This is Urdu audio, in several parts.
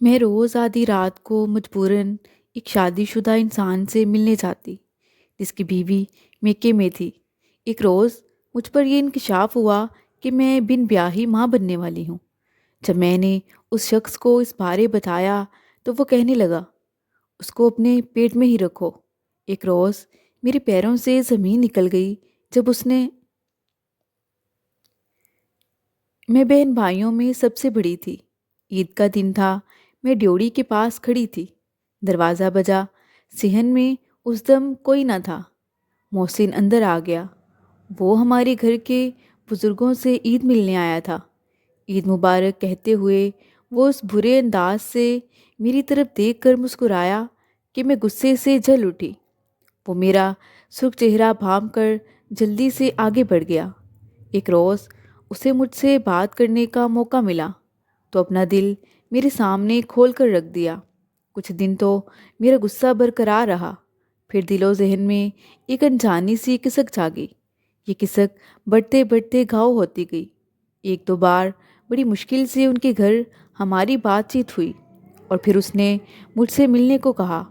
میں روز آدھی رات کو مجبوراً ایک شادی شدہ انسان سے ملنے جاتی جس کی بیوی میکے میں تھی۔ ایک روز مجھ پر یہ انکشاف ہوا کہ میں بن بیاہی ماں بننے والی ہوں۔ جب میں نے اس شخص کو اس بارے بتایا تو وہ کہنے لگا، اس کو اپنے پیٹ میں ہی رکھو۔ ایک روز میرے پیروں سے زمین نکل گئی جب اس نے میں بہن بھائیوں میں سب سے بڑی تھی۔ عید کا دن تھا، میں ڈیوڑی کے پاس کھڑی تھی۔ دروازہ بجا، صحن میں اس دم کوئی نہ تھا۔ محسن اندر آ گیا۔ وہ ہمارے گھر کے بزرگوں سے عید ملنے آیا تھا۔ عید مبارک کہتے ہوئے وہ اس برے انداز سے میری طرف دیکھ کر مسکرایا کہ میں غصے سے جل اٹھی۔ وہ میرا سرخ چہرہ بھانپ کر جلدی سے آگے بڑھ گیا۔ ایک روز اسے مجھ سے بات کرنے کا موقع ملا تو اپنا دل میرے سامنے کھول کر رکھ دیا۔ کچھ دن تو میرا غصہ برقرار رہا، پھر دل و ذہن میں ایک انجانی سی کسک جاگی۔ یہ کسک بڑھتے بڑھتے گھاؤ ہوتی گئی۔ ایک دو بار بڑی مشکل سے ان کے گھر ہماری بات چیت ہوئی اور پھر اس نے مجھ سے ملنے کو کہا۔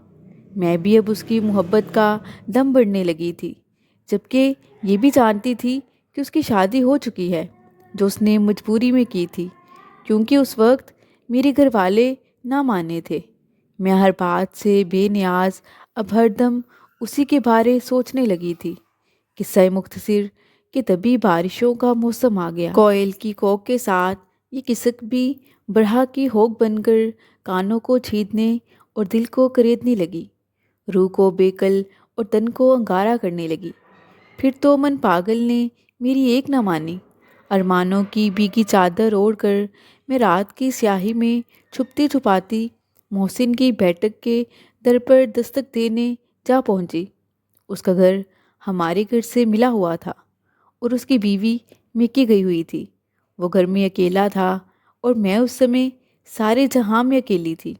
میں بھی اب اس کی محبت کا دم بڑھنے لگی تھی، جبکہ یہ بھی جانتی تھی کہ اس کی شادی ہو چکی ہے، جو اس نے مجبوری میں کی تھی، کیونکہ اس وقت میرے گھر والے نہ مانے تھے۔ میں ہر بات سے بے نیاز اب ہر دم اسی کے بارے سوچنے لگی تھی۔ قصہ مختصر کہ تبھی بارشوں کا موسم آ گیا۔ کوئل کی کوک کے ساتھ یہ کسک بھی برہا کی ہوک بن کر کانوں کو چھیدنے اور دل کو کریدنے لگی، روح کو بیکل اور تن کو انگارہ کرنے لگی۔ پھر تو من پاگل نے میری ایک نہ مانی۔ ارمانوں کی بھیگی چادر اوڑھ کر میں رات کی سیاہی میں چھپتی چھپاتی محسن کی بیٹھک کے در پر دستک دینے جا پہنچی۔ اس کا گھر ہمارے گھر سے ملا ہوا تھا اور اس کی بیوی میکے گئی ہوئی تھی۔ وہ گھر میں اکیلا تھا اور میں اس سمے سارے جہاں میں اکیلی تھی۔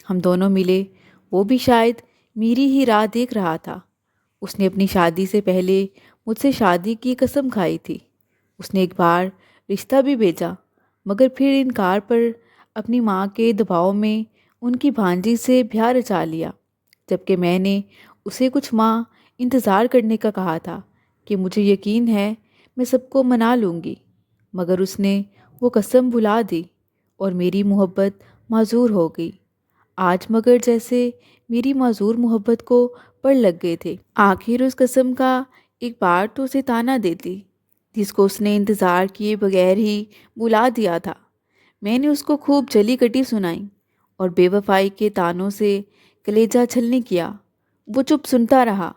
ہم دونوں ملے، وہ بھی شاید میری ہی راہ دیکھ رہا تھا۔ اس نے اپنی شادی سے پہلے مجھ سے شادی کی قسم کھائی تھی۔ اس نے ایک بار رشتہ بھی بھیجا، مگر پھر انکار پر اپنی ماں کے دباؤ میں ان کی بھانجی سے بیاہ رچا لیا، جبکہ میں نے اسے کچھ ماہ انتظار کرنے کا کہا تھا کہ مجھے یقین ہے میں سب کو منا لوں گی، مگر اس نے وہ قسم بھلا دی اور میری محبت معذور ہو گئی۔ آج مگر جیسے میری معذور محبت کو پڑ لگ گئے تھے۔ آخر اس قسم کا ایک بار تو اسے طعنہ دیتی جس کو اس نے انتظار کیے بغیر ہی بھلا دیا تھا۔ میں نے اس کو خوب جلی کٹی سنائی اور بے وفائی کے طعنوں سے کلیجہ چھلنی کیا۔ وہ چپ سنتا رہا۔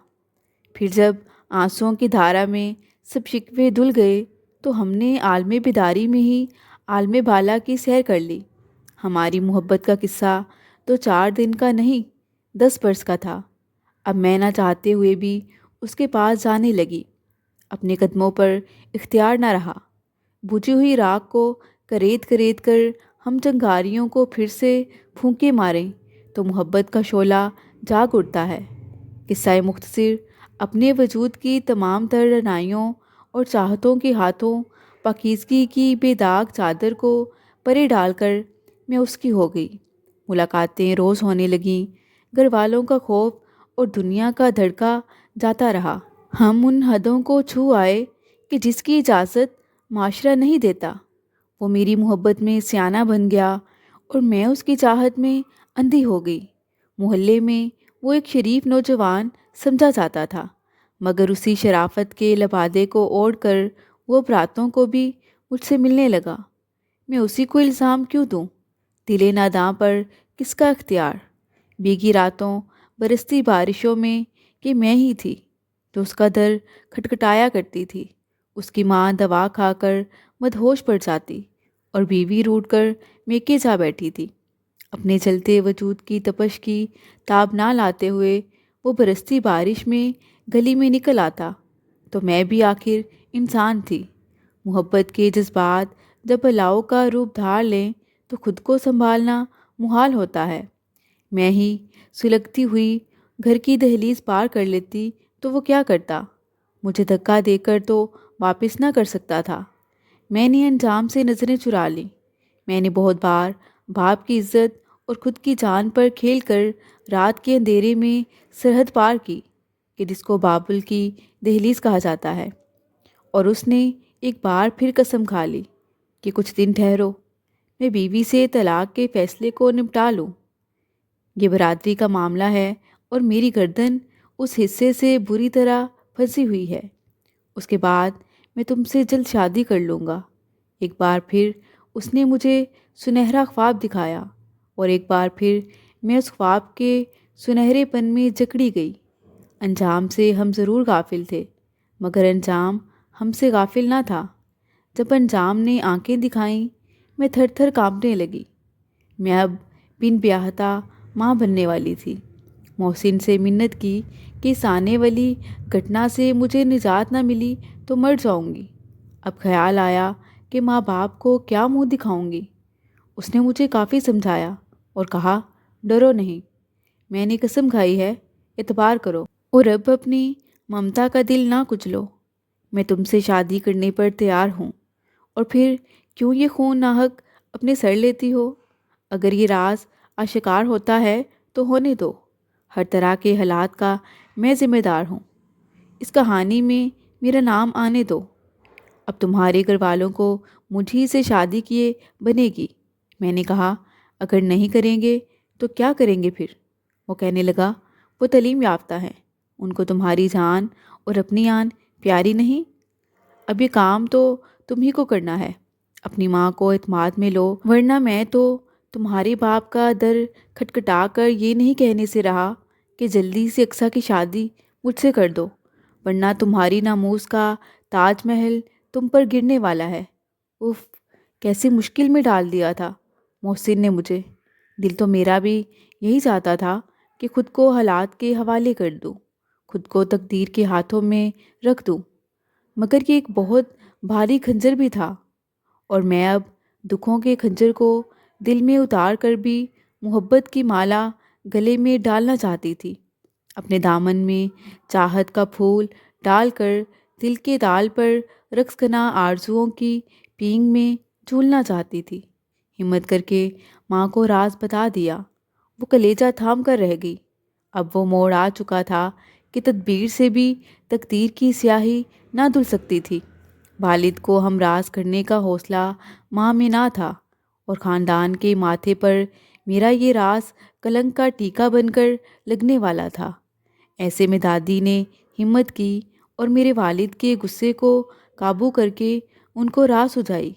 پھر جب آنسوؤں کی دھارا میں سب شکوے دھل گئے تو ہم نے عالم بیداری میں ہی عالم بالا کی سیر کر لی۔ ہماری محبت کا قصہ تو 4 دن کا نہیں 10 برس کا تھا۔ اب میں نہ چاہتے ہوئے بھی اس کے پاس جانے لگی۔ اپنے قدموں پر اختیار نہ رہا۔ بجھی ہوئی راکھ کو کرید کرید کر ہم چنگاریوں کو پھر سے پھونکے ماریں تو محبت کا شعلہ جاگ اٹھتا ہے۔ قصہ مختصر اپنے وجود کی تمام تر رعنائیوں اور چاہتوں کے ہاتھوں پاکیزگی کی بے داغ چادر کو پرے ڈال کر میں اس کی ہو گئی۔ ملاقاتیں روز ہونے لگیں، گھر والوں کا خوف اور دنیا کا دھڑکا جاتا رہا۔ ہم ان حدوں کو چھو آئے کہ جس کی اجازت معاشرہ نہیں دیتا۔ وہ میری محبت میں سیانہ بن گیا اور میں اس کی چاہت میں اندھی ہو گئی۔ محلے میں وہ ایک شریف نوجوان سمجھا جاتا تھا، مگر اسی شرافت کے لبادے کو اوڑھ کر وہ اب راتوں کو بھی مجھ سے ملنے لگا۔ میں اسی کو الزام کیوں دوں؟ دل ناداں پر کس کا اختیار؟ بھیگی راتوں، برستی بارشوں میں کہ میں ہی تھی جو اس کا در کھٹکھٹایا کرتی تھی۔ اس کی ماں دوا کھا کر مدہوش پڑ جاتی اور بیوی روٹھ کر میکے جا بیٹھی تھی۔ اپنے جلتے وجود کی تپش کی تاب نہ لاتے ہوئے وہ برستی بارش میں گلی میں نکل آتا تو میں بھی آخر انسان تھی۔ محبت کے جذبات جب الاؤ کا روپ دھار لیں تو خود کو سنبھالنا محال ہوتا ہے۔ میں ہی سلگتی ہوئی گھر کی دہلیز پار کر لیتی تو وہ کیا کرتا؟ مجھے دھکا دے کر تو واپس نہ کر سکتا تھا۔ میں نے انجام سے نظریں چرا لیں۔ میں نے بہت بار باپ کی عزت اور خود کی جان پر کھیل کر رات کے اندھیرے میں سرحد پار کی کہ جس کو بابل کی دہلیز کہا جاتا ہے، اور اس نے ایک بار پھر قسم کھا لی کہ کچھ دن ٹھہرو، میں بیوی سے طلاق کے فیصلے کو نپٹا لوں۔ یہ برادری کا معاملہ ہے اور میری گردن اس حصے سے بری طرح پھنسی ہوئی ہے۔ اس کے بعد میں تم سے جلد شادی کر لوں گا۔ ایک بار پھر اس نے مجھے سنہرا خواب دکھایا اور ایک بار پھر میں اس خواب کے سنہرے پن میں جکڑی گئی۔ انجام سے ہم ضرور غافل تھے، مگر انجام ہم سے غافل نہ تھا۔ جب انجام نے آنکھیں دکھائیں، میں تھر تھر کانپنے لگی۔ میں اب بن بیاہتا ماں بننے والی تھی۔ محسن سے منت کی کہ اس آنے والی گھٹنا سے مجھے نجات نہ ملی تو مر جاؤں گی۔ اب خیال آیا کہ ماں باپ کو کیا منہ دکھاؤں گی۔ اس نے مجھے کافی سمجھایا اور کہا، ڈرو نہیں، میں نے قسم کھائی ہے، اعتبار کرو اور اب اپنی ممتا کا دل نہ کچلو۔ میں تم سے شادی کرنے پر تیار ہوں، اور پھر کیوں یہ خون ناحق اپنے سر لیتی ہو؟ اگر یہ راز آشکار ہوتا ہے تو ہونے دو۔ ہر طرح کے حالات کا میں ذمہ دار ہوں۔ اس کہانی میں میرا نام آنے دو۔ اب تمہارے گھر والوں کو مجھی سے شادی کیے بنے گی۔ میں نے کہا، اگر نہیں کریں گے تو کیا کریں گے پھر؟ وہ کہنے لگا، وہ تعلیم یافتہ ہیں، ان کو تمہاری جان اور اپنی آن پیاری نہیں۔ اب یہ کام تو تم ہی کو کرنا ہے۔ اپنی ماں کو اعتماد میں لو، ورنہ میں تو تمہارے باپ کا در کھٹکھٹا کر یہ نہیں کہنے سے رہا کہ جلدی سے اقصیٰ کی شادی مجھ سے کر دو، ورنہ تمہاری ناموس کا تاج محل تم پر گرنے والا ہے۔ اف، کیسی مشکل میں ڈال دیا تھا محسن نے مجھے۔ دل تو میرا بھی یہی چاہتا تھا کہ خود کو حالات کے حوالے کر دوں، خود کو تقدیر کے ہاتھوں میں رکھ دوں، مگر یہ ایک بہت بھاری خنجر بھی تھا، اور میں اب دکھوں کے خنجر کو دل میں اتار کر بھی محبت کی مالا گلے میں ڈالنا چاہتی تھی۔ اپنے دامن میں چاہت کا پھول ڈال کر دل کے تال پر رقص کناں آرزوؤں کی پینگ میں جھولنا چاہتی تھی۔ ہمت کر کے ماں کو راز بتا دیا۔ وہ کلیجہ تھام کر رہ گئی۔ اب وہ موڑ آ چکا تھا کہ تدبیر سے بھی تقدیر کی سیاہی نہ دھل سکتی تھی۔ والد کو ہم راز کرنے کا حوصلہ ماں میں نہ تھا، اور خاندان کے ماتھے پر میرا یہ راز کلنک کا ٹیکا بن کر لگنے والا تھا۔ ایسے میں دادی نے ہمت کی اور میرے والد کے غصے کو قابو کر کے ان کو راز سجائی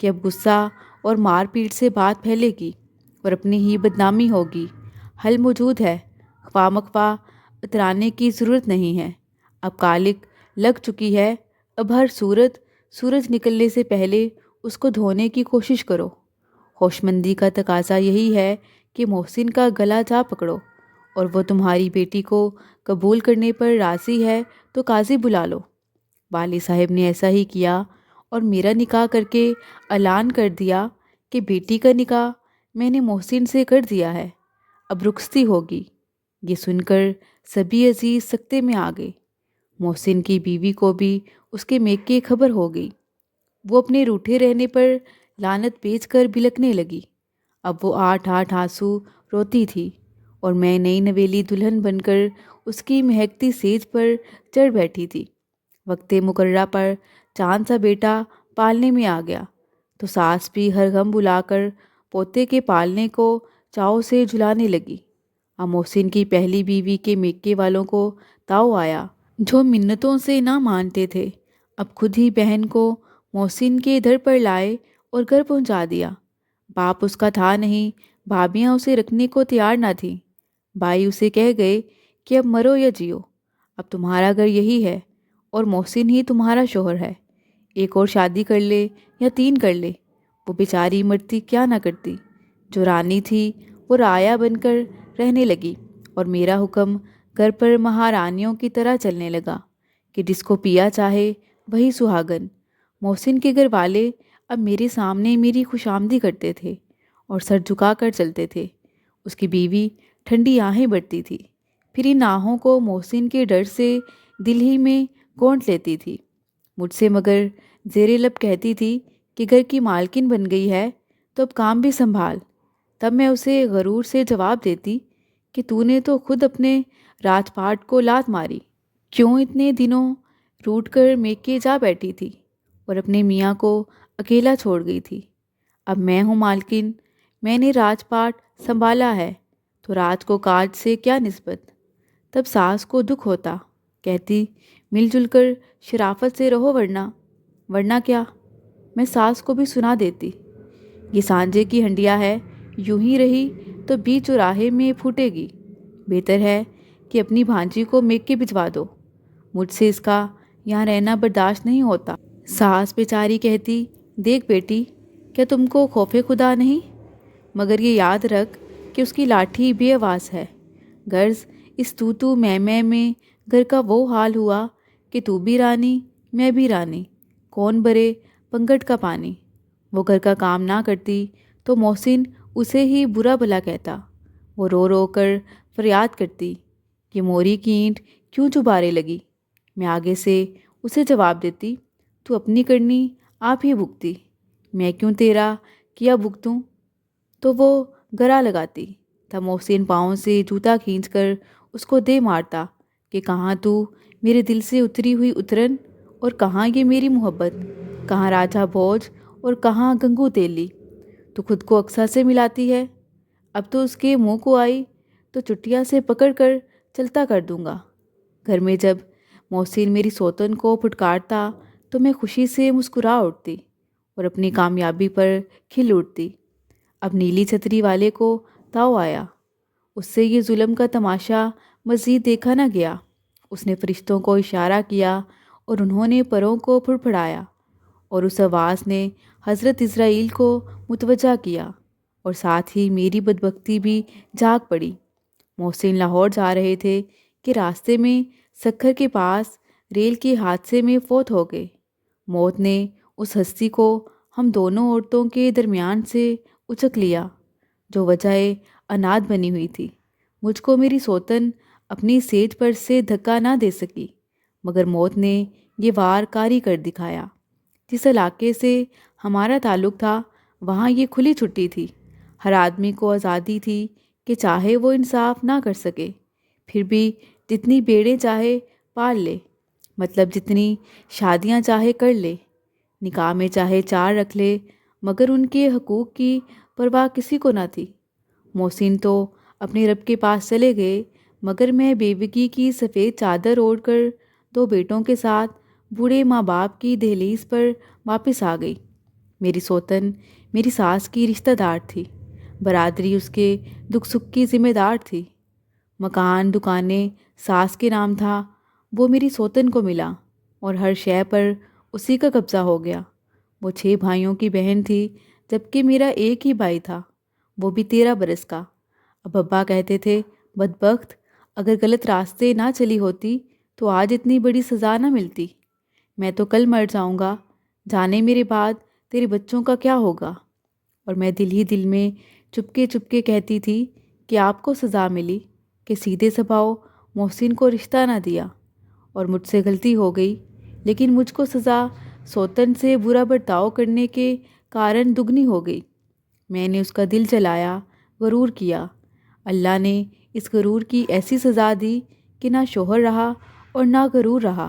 کہ اب غصہ اور مار پیٹ سے بات پھیلے گی اور اپنی ہی بدنامی ہوگی۔ حل موجود ہے، خواہ مخواہ اترانے کی ضرورت نہیں ہے۔ اب کالک لگ چکی ہے، اب ہر صورت سورج نکلنے سے پہلے اس کو دھونے کی کوشش کرو۔ ہوشمندی کا تقاضا یہی ہے کہ محسن کا گلا جا پکڑو، اور وہ تمہاری بیٹی کو قبول کرنے پر راضی ہے تو قاضی بلا لو۔ والد صاحب نے ایسا ہی کیا اور میرا نکاح کر کے اعلان کر دیا کہ بیٹی کا نکاح میں نے محسن سے کر دیا ہے، اب رخصتی ہوگی۔ یہ سن کر سبھی عزیز سکتے میں آ گئے۔ محسن کی بیوی کو بھی اس کے میکے خبر ہو گئی۔ وہ اپنے روٹھے رہنے پر لعنت بیچ کر بلکنے لگی۔ اب وہ آٹھ آٹھ آنسو روتی تھی، اور میں نئی نویلی دلہن بن کر اس کی مہکتی سیج پر چڑھ بیٹھی تھی۔ وقت مقررہ پر چاند سا بیٹا پالنے میں آ گیا تو ساس بھی ہر غم بلا کر پوتے کے پالنے کو چاؤ سے جھلانے لگی۔ اب محسن کی پہلی بیوی کے میکے والوں کو تاؤ آیا، جو منتوں سے نہ مانتے تھے۔ اب خود ہی بہن کو محسن کے در پر لائے اور گھر پہنچا دیا۔ باپ اس کا تھا نہیں، بھابیاں اسے رکھنے کو تیار نہ تھیں۔ بھائی اسے کہہ گئے کہ اب مرو یا جیو، اب تمہارا گھر یہی ہے اور محسن ہی تمہارا شوہر ہے۔ ایک اور شادی کر لے یا 3 کر لے، وہ بیچاری مرتی کیا نہ کرتی۔ جو رانی تھی وہ رایا بن کر رہنے لگی، اور میرا حکم گھر پر مہارانیوں کی طرح چلنے لگا کہ جس کو پیا چاہے وہی سہاگن۔ محسن کے گھر والے اب میرے سامنے میری خوش آمدی کرتے تھے اور سر جھکا کر چلتے تھے۔ اس کی بیوی ٹھنڈی آہیں بھرتی تھی، پھر ان آہوں کو محسن کے ڈر سے دل ہی میں گونٹ لیتی تھی۔ مجھ سے مگر زیر لب کہتی تھی کہ گھر کی مالکن بن گئی ہے تو اب کام بھی سنبھال۔ تب میں اسے غرور سے جواب دیتی کہ تو نے تو خود اپنے راج پاٹ کو لات ماری، کیوں اتنے دنوں روٹ کر میکے جا بیٹھی تھی اور اپنے میاں کو اکیلا چھوڑ گئی تھی؟ اب میں ہوں مالکن، میں نے راج پاٹ سنبھالا ہے، تو راج کو کاج سے کیا نسبت؟ تب ساس کو دکھ ہوتا، کہتی مل جل کر شرافت سے رہو، ورنہ کیا؟ میں ساس کو بھی سنا دیتی، یہ سانجے کی ہنڈیا ہے، یوں ہی رہی تو بیچ چوراہے میں پھوٹے گی، بہتر ہے کہ اپنی بھانجی کو میکے بھجوا دو، مجھ سے اس کا یہاں رہنا برداشت نہیں ہوتا۔ ساس بیچاری کہتی دیکھ بیٹی، کیا تم کو خوف خدا نہیں؟ مگر یہ یاد رکھ کہ اس کی لاٹھی بے آواز ہے، غرض اس تو میں گھر کا وہ حال ہوا کہ تو بھی رانی میں بھی رانی، کون بھرے پنگھٹ کا پانی؟ وہ گھر کا کام نہ کرتی تو محسن اسے ہی برا بھلا کہتا، وہ رو رو کر فریاد کرتی کہ موری کی اینٹ کیوں چبارے لگی؟ میں آگے سے اسے جواب دیتی تو اپنی کرنی آپ ہی بھگتی، میں کیوں تیرا کیا بھگتوں؟ تو وہ گرا لگاتی تھا، محسن پاؤں سے جوتا کھینچ کر اس کو دے مارتا کہ کہاں تو میرے دل سے اتری ہوئی اترن، اور کہاں یہ میری محبت، کہاں راجہ بھوج اور کہاں گنگو تیلی؟ تو خود کو اقصیٰ سے ملاتی ہے، اب تو اس کے منہ کو آئی تو چٹیا سے پکڑ کر چلتا کر دوں گا۔ گھر میں جب محسن میری سوتن کو پھٹکارتا تو میں خوشی سے مسکرا اٹھتی اور اپنی کامیابی پر کھل اٹھتی۔ اب نیلی چھتری والے کو تاؤ آیا، اس سے یہ ظلم کا تماشا مزید دیکھا نہ گیا۔ اس نے فرشتوں کو اشارہ کیا اور انہوں نے پروں کو پھڑپھڑایا، اور اس آواز نے حضرت اسرائیل کو متوجہ کیا، اور ساتھ ہی میری بدبختی بھی جاگ پڑی۔ محسن لاہور جا رہے تھے کہ راستے میں سکھر کے پاس ریل کے حادثے میں فوت ہو گئے۔ موت نے اس ہستی کو ہم دونوں عورتوں کے درمیان سے اچک لیا جو وجہ انات بنی ہوئی تھی۔ مجھ کو میری سوتن اپنی سیج پر سے دھکا نہ دے سکی، مگر موت نے یہ وار کاری کر دکھایا۔ جس علاقے سے ہمارا تعلق تھا وہاں یہ کھلی چھٹی تھی، ہر آدمی کو آزادی تھی کہ چاہے وہ انصاف نہ کر سکے پھر بھی جتنی بیڑیں چاہے پال لے، مطلب جتنی شادیاں چاہے کر لے، نکاح میں چاہے 4 رکھ لے، مگر ان کے حقوق کی پرواہ کسی کو نہ تھی۔ محسن تو اپنے رب کے پاس چلے گئے، مگر میں بیوگی کی سفید چادر اوڑھ کر 2 بیٹوں کے ساتھ بوڑھے ماں باپ کی دہلیز پر واپس آ گئی۔ میری سوتن میری ساس کی رشتہ دار تھی، برادری اس کے دکھ سکھ کی ذمہ دار تھی۔ مکان دکانیں ساس کے نام تھا، وہ میری سوتن کو ملا، اور ہر شے پر اسی کا قبضہ ہو گیا۔ وہ 6 بھائیوں کی بہن تھی، جبکہ میرا ایک ہی بھائی تھا، وہ بھی 13 برس کا۔ اب ابا کہتے تھے بدبخت، اگر غلط راستے نہ چلی ہوتی تو آج اتنی بڑی سزا نہ ملتی۔ میں تو کل مر جاؤں گا، جانے میرے بعد تیرے بچوں کا کیا ہوگا؟ اور میں دل ہی دل میں چپکے چپکے کہتی تھی کہ آپ کو سزا ملی کہ سیدھے سباؤ محسن کو رشتہ نہ دیا، اور مجھ سے غلطی ہو گئی، لیکن مجھ کو سزا سوتن سے برا برتاؤ کرنے کے کارن دگنی ہو گئی۔ میں نے اس کا دل جلایا، غرور کیا، اللہ نے اس غرور کی ایسی سزا دی کہ نہ شوہر رہا اور نہ غرور رہا،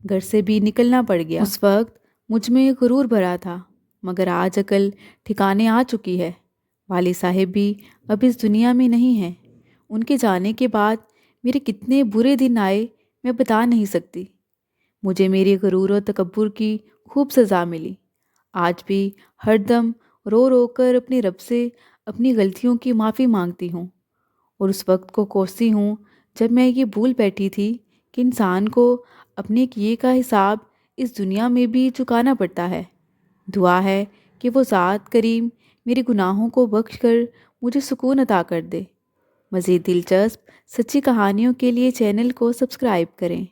گھر سے بھی نکلنا پڑ گیا۔ اس وقت مجھ میں غرور بھرا تھا، مگر آج عقل ٹھکانے آ چکی ہے۔ والد صاحب بھی اب اس دنیا میں نہیں ہیں، ان کے جانے کے بعد میرے کتنے برے دن آئے میں بتا نہیں سکتی۔ مجھے میرے غرور و تکبر کی خوب سزا ملی۔ آج بھی ہر دم رو رو کر اپنے رب سے اپنی غلطیوں کی معافی مانگتی ہوں، اور اس وقت کو کوستی ہوں جب میں یہ بھول بیٹھی تھی کہ انسان کو اپنے کیے کا حساب اس دنیا میں بھی چکانا پڑتا ہے۔ دعا ہے کہ وہ ذات کریم میرے گناہوں کو بخش کر مجھے سکون عطا کر دے۔ مزید دلچسپ سچی کہانیوں کے لیے چینل کو سبسکرائب کریں۔